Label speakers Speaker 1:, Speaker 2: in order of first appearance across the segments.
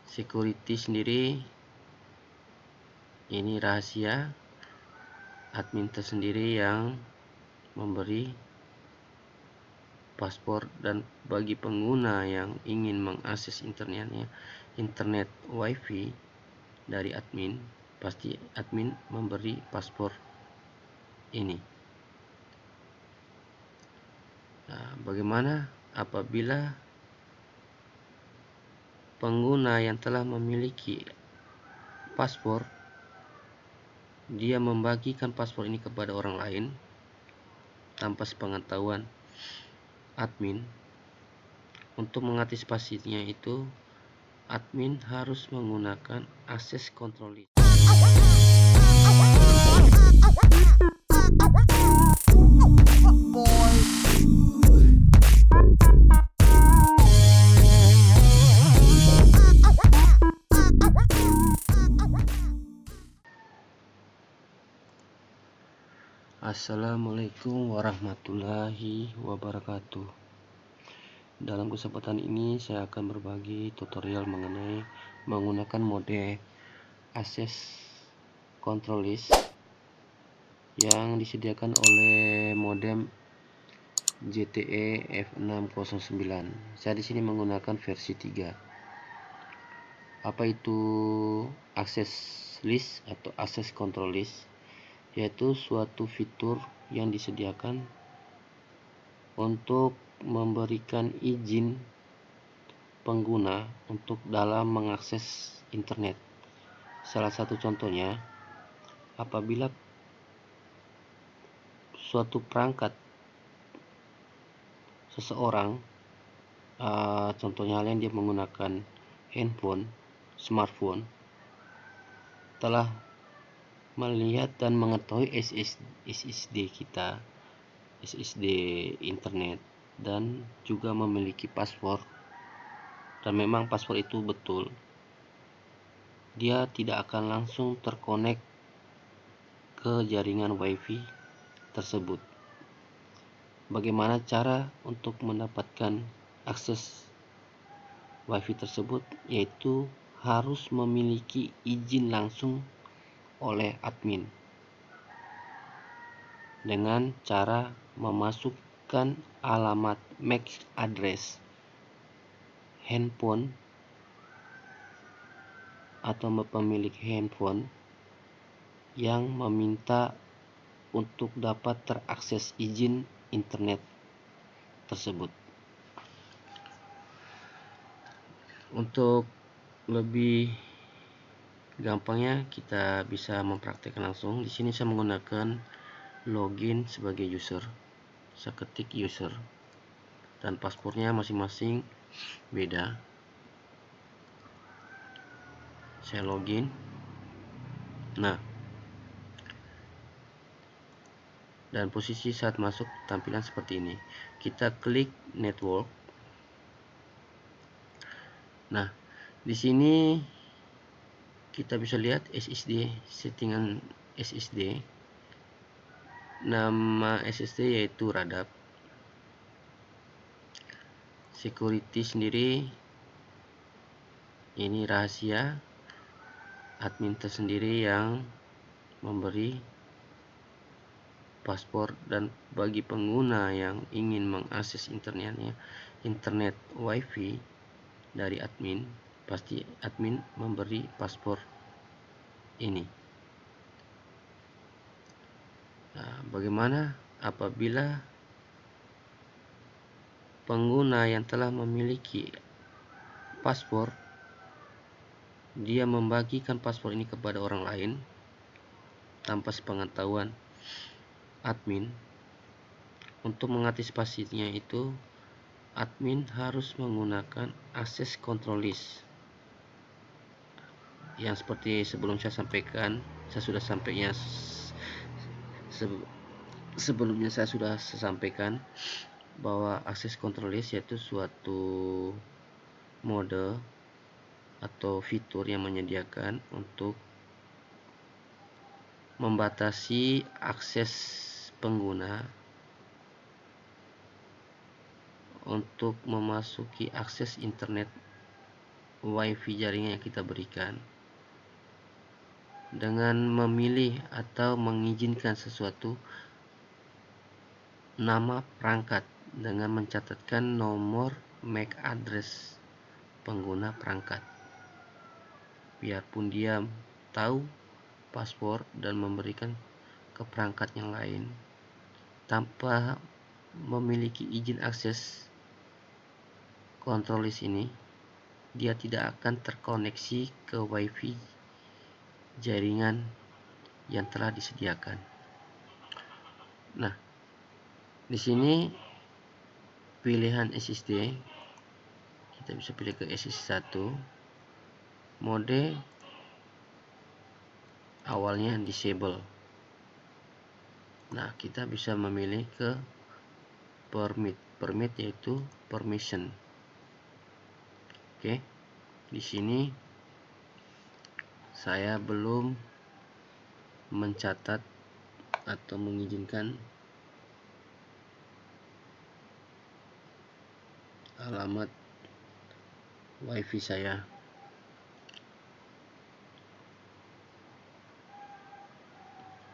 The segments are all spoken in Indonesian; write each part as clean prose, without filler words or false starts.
Speaker 1: security sendiri ini rahasia admin tersendiri yang memberi paspor, dan bagi pengguna yang ingin mengakses internet wifi dari admin, pasti admin memberi paspor ini. Nah, bagaimana apabila pengguna yang telah memiliki paspor dia membagikan paspor ini kepada orang lain tanpa sepengetahuan admin? Untuk mengantisipasinya itu, admin harus menggunakan access control list. Assalamualaikum warahmatullahi wabarakatuh. Dalam kesempatan ini saya akan berbagi tutorial mengenai menggunakan mode access control list yang disediakan oleh modem ZTE F609. Saya di sini menggunakan versi 3. Apa itu access list atau access control list? Yaitu suatu fitur yang disediakan untuk memberikan izin pengguna untuk dalam mengakses internet. Salah satu contohnya, apabila suatu perangkat seseorang, contohnya halnya dia menggunakan handphone, smartphone, telah melihat dan mengetahui SSD kita, SSD internet, dan juga memiliki paspor, dan memang paspor itu betul, dia tidak akan langsung terkonek ke jaringan wifi tersebut. Bagaimana cara untuk mendapatkan akses wifi tersebut? Yaitu harus memiliki izin langsung oleh admin dengan cara memasukkan alamat MAC address handphone atau pemilik handphone yang meminta untuk dapat terakses izin internet tersebut. Untuk lebih gampangnya kita bisa mempraktikkan langsung. Di sini saya menggunakan login sebagai user. Saya ketik user dan paspornya masing-masing beda. Saya login. Nah, dan posisi saat masuk tampilan seperti ini. Kita klik network. Nah, di sini kita bisa lihat SSD, settingan SSD. Nama SSD yaitu radap. Security sendiri ini rahasia admin tersendiri yang memberi paspor, dan bagi pengguna yang ingin mengakses internet wifi dari admin, pasti admin memberi paspor ini. Nah, bagaimana apabila pengguna yang telah memiliki paspor dia membagikan paspor ini kepada orang lain tanpa sepengetahuan admin? Untuk mengantisipasinya itu, admin harus menggunakan access control list yang seperti sebelum saya sampaikan. Sebelumnya saya sudah sampaikan bahwa access control list yaitu suatu mode atau fitur yang menyediakan untuk membatasi akses pengguna untuk memasuki akses internet WiFi jaringan yang kita berikan. Dengan memilih atau mengizinkan sesuatu nama perangkat dengan mencatatkan nomor MAC address pengguna perangkat, biarpun dia tahu password dan memberikan ke perangkat yang lain tanpa memiliki izin akses kontrol list ini, dia tidak akan terkoneksi ke WiFi jaringan yang telah disediakan. Nah, di sini pilihan SSD kita bisa pilih ke SSD 1, mode awalnya disable. Nah, kita bisa memilih ke permit yaitu permission. Oke, di sini saya belum mencatat atau mengizinkan alamat WiFi saya.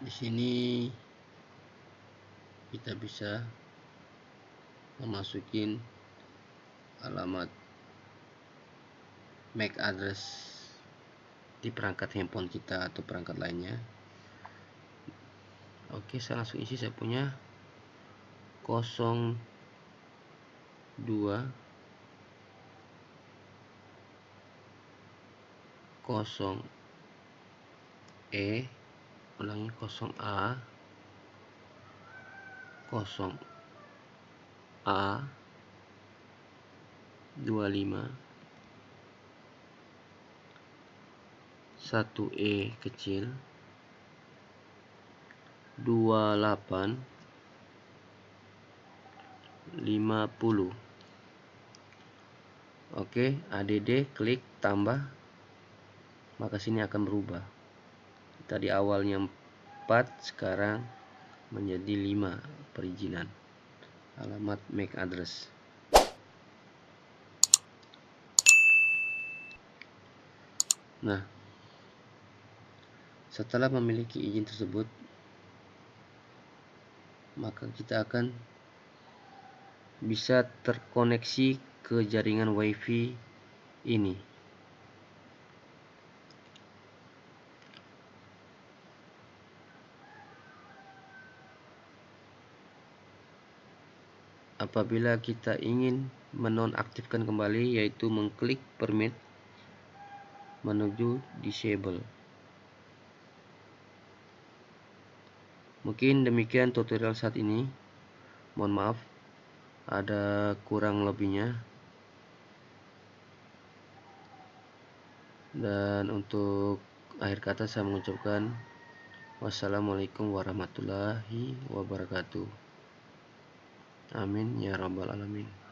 Speaker 1: Di sini kita bisa memasukin alamat MAC address di perangkat handphone kita atau perangkat lainnya. Oke, saya langsung isi. Saya punya 02 0E, ulangi 0A 25 1E kecil 28 50. Oke, ADD klik tambah, maka sini akan berubah. Tadi awalnya 4, sekarang menjadi 5 perizinan alamat MAC address. Nah, setelah memiliki izin tersebut, maka kita akan bisa terkoneksi ke jaringan WiFi ini. Apabila kita ingin menonaktifkan kembali, yaitu mengklik permit menuju disable. Mungkin demikian tutorial saat ini. Mohon maaf ada kurang lebihnya. Dan untuk akhir kata saya mengucapkan wassalamualaikum warahmatullahi wabarakatuh. Amin ya rabbal alamin.